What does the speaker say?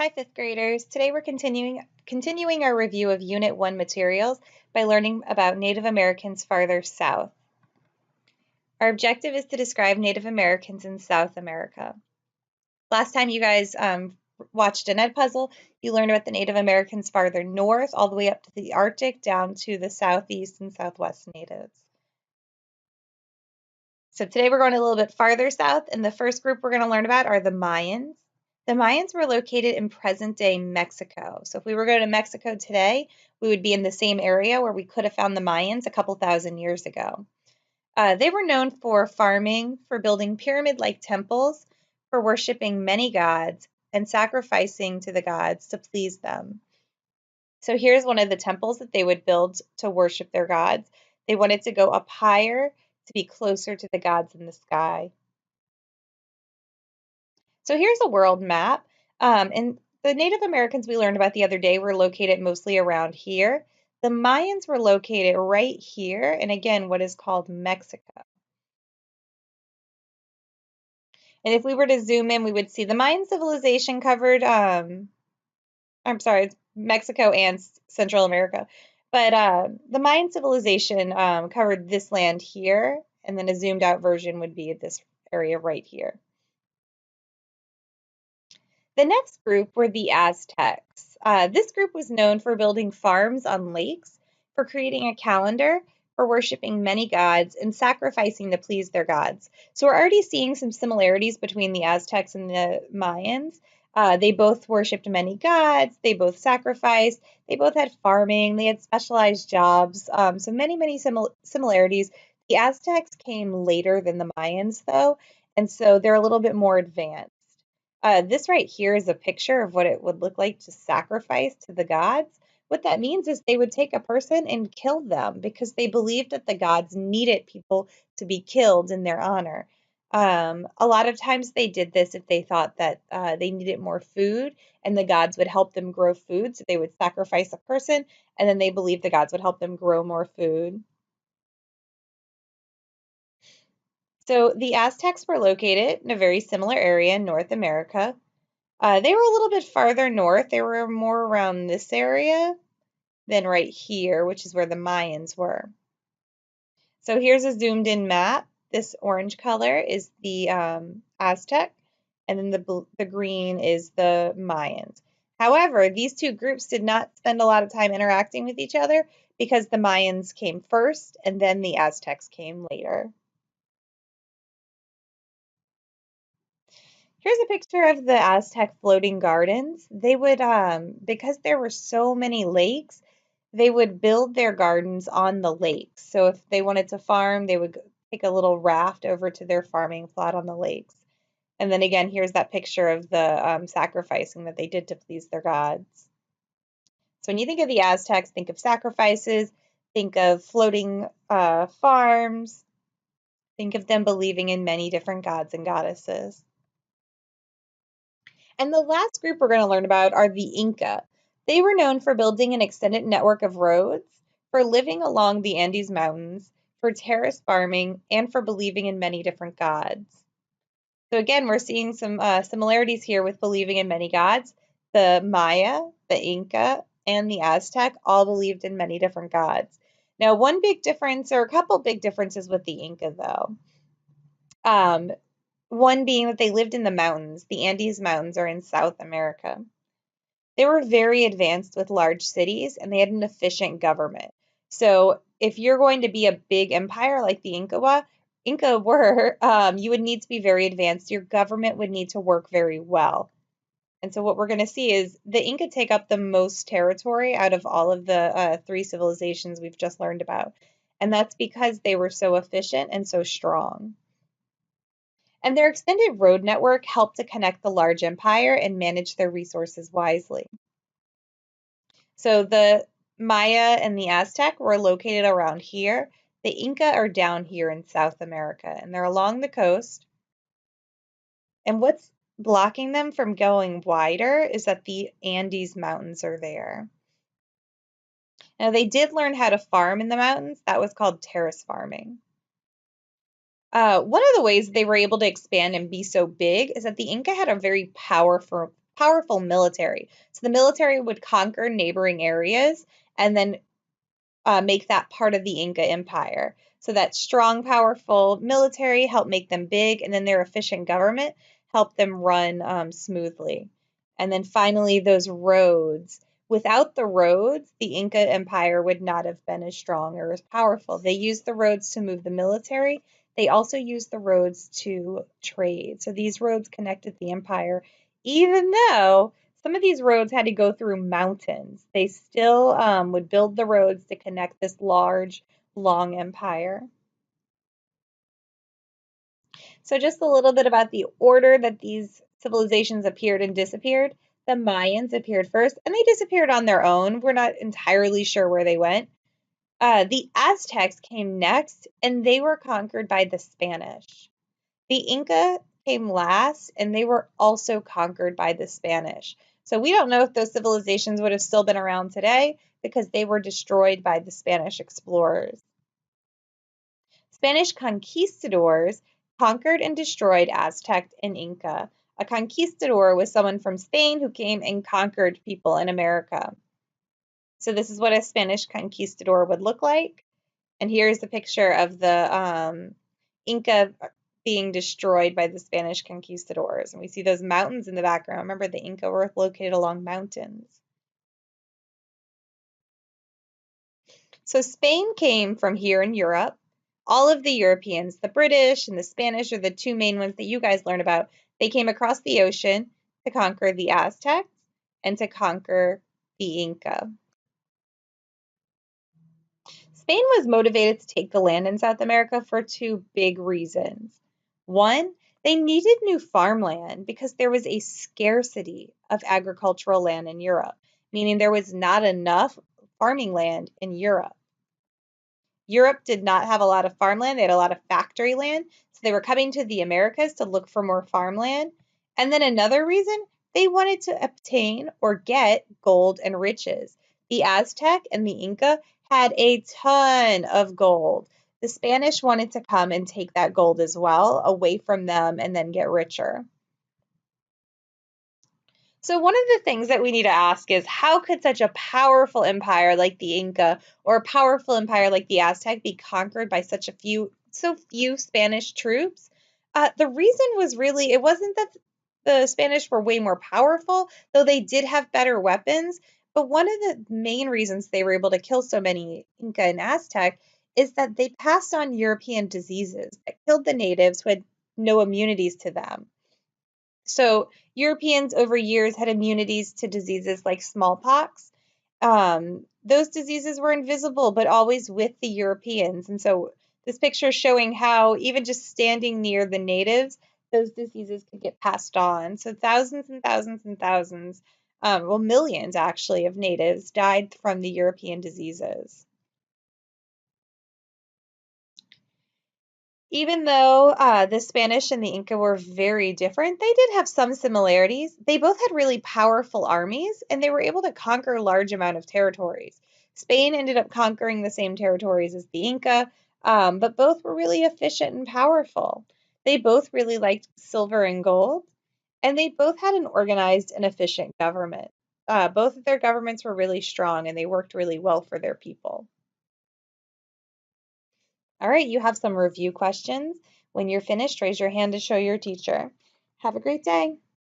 Hi, fifth graders. Today we're continuing our review of Unit 1 materials by learning about Native Americans farther south. Our objective is to describe Native Americans in South America. Last time you guys watched an Edpuzzle, you learned about the Native Americans farther north, all the way up to the Arctic, down to the southeast and southwest natives. So today we're going a little bit farther south, and the first group we're going to learn about are the Mayans. The Mayans were located in present-day Mexico. So if we were going to Mexico today, we would be in the same area where we could have found the Mayans a couple thousand years ago. They were known for farming, for building pyramid-like temples, for worshiping many gods, and sacrificing to the gods to please them. So here's one of the temples that they would build to worship their gods. They wanted to go up higher to be closer to the gods in the sky. So here's a world map. And the Native Americans we learned about the other day were located mostly around here. The Mayans were located right here, and again, what is called Mexico. And if we were to zoom in, we would see the Mayan civilization covered, it's Mexico and Central America. But the Mayan civilization covered this land here, and then a zoomed out version would be this area right here. The next group were the Aztecs. This group was known for building farms on lakes, for creating a calendar, for worshiping many gods, and sacrificing to please their gods. So we're already seeing some similarities between the Aztecs and the Mayans. They both worshipped many gods, they both sacrificed, they both had farming, they had specialized jobs, so many similarities. The Aztecs came later than the Mayans, though, and so they're a little bit more advanced. This right here is a picture of what it would look like to sacrifice to the gods. What that means is they would take a person and kill them because they believed that the gods needed people to be killed in their honor. A lot of times they did this if they thought that they needed more food and the gods would help them grow food. So they would sacrifice a person and then they believed the gods would help them grow more food. So the Aztecs were located in a very similar area in North America. They were a little bit farther north. They were more around this area than right here, which is where the Mayans were. So here's a zoomed in map. This orange color is the Aztec, and then the green is the Mayans. However, these two groups did not spend a lot of time interacting with each other because the Mayans came first and then the Aztecs came later. Here's a picture of the Aztec floating gardens. They would, because there were so many lakes, they would build their gardens on the lakes. So if they wanted to farm, they would take a little raft over to their farming plot on the lakes. And then again, here's that picture of the sacrificing that they did to please their gods. So when you think of the Aztecs, think of sacrifices, think of floating farms, think of them believing in many different gods and goddesses. And the last group we're going to learn about are the Inca. They were known for building an extended network of roads, for living along the Andes Mountains, for terrace farming, and for believing in many different gods. So again, we're seeing some similarities here with believing in many gods. The Maya, the Inca, and the Aztec all believed in many different gods. Now, one big difference, or a couple big differences with the Inca, though. One being that they lived in the mountains. The Andes Mountains are in South America. They were very advanced with large cities and they had an efficient government. So if you're going to be a big empire like the Inca were, you would need to be very advanced. Your government would need to work very well. And so what we're going to see is the Inca take up the most territory out of all of the three civilizations we've just learned about. And that's because they were so efficient and so strong. And their extended road network helped to connect the large empire and manage their resources wisely. So the Maya and the Aztec were located around here. The Inca are down here in South America, and they're along the coast. And what's blocking them from going wider is that the Andes Mountains are there. Now, they did learn how to farm in the mountains. That was called terrace farming. One of the ways they were able to expand and be so big is that the Inca had a very powerful powerful military. So the military would conquer neighboring areas and then make that part of the Inca Empire. So that strong, powerful military helped make them big, and then their efficient government helped them run smoothly. And then finally, those roads. Without the roads, the Inca Empire would not have been as strong or as powerful. They used the roads to move the military. They also used the roads to trade. So these roads connected the empire, even though some of these roads had to go through mountains. They still would build the roads to connect this large, long empire. So just a little bit about the order that these civilizations appeared and disappeared. The Mayans appeared first, and they disappeared on their own. We're not entirely sure where they went. The Aztecs came next, and they were conquered by the Spanish. The Inca came last, and they were also conquered by the Spanish. So we don't know if those civilizations would have still been around today because they were destroyed by the Spanish explorers. Spanish conquistadors conquered and destroyed Aztec and Inca. A conquistador was someone from Spain who came and conquered people in America. So this is what a Spanish conquistador would look like. And here's the picture of the Inca being destroyed by the Spanish conquistadors. And we see those mountains in the background. Remember, the Inca were located along mountains. So Spain came from here in Europe. All of the Europeans, the British and the Spanish are the two main ones that you guys learn about. They came across the ocean to conquer the Aztecs and to conquer the Inca. Spain was motivated to take the land in South America for two big reasons. One, they needed new farmland because there was a scarcity of agricultural land in Europe, meaning there was not enough farming land in Europe. Europe did not have a lot of farmland, they had a lot of factory land, so they were coming to the Americas to look for more farmland. And then another reason, they wanted to obtain or get gold and riches. The Aztec and the Inca had a ton of gold. The Spanish wanted to come and take that gold as well away from them and then get richer. So one of the things that we need to ask is how could such a powerful empire like the Inca or a powerful empire like the Aztec be conquered by so few Spanish troops? The reason was really it wasn't that the Spanish were way more powerful, though they did have better weapons. But one of the main reasons they were able to kill so many Inca and Aztec is that they passed on European diseases that killed the natives who had no immunities to them. So Europeans over years had immunities to diseases like smallpox. Those diseases were invisible, but always with the Europeans. And so this picture is showing how even just standing near the natives, those diseases could get passed on. So thousands and thousands and thousands, well, millions actually, of natives died from the European diseases. Even though the Spanish and the Inca were very different, they did have some similarities. They both had really powerful armies and they were able to conquer large amount of territories. Spain ended up conquering the same territories as the Inca, but both were really efficient and powerful. They both really liked silver and gold, and they both had an organized and efficient government. Both of their governments were really strong and they worked really well for their people. All right, you have some review questions. When you're finished, raise your hand to show your teacher. Have a great day.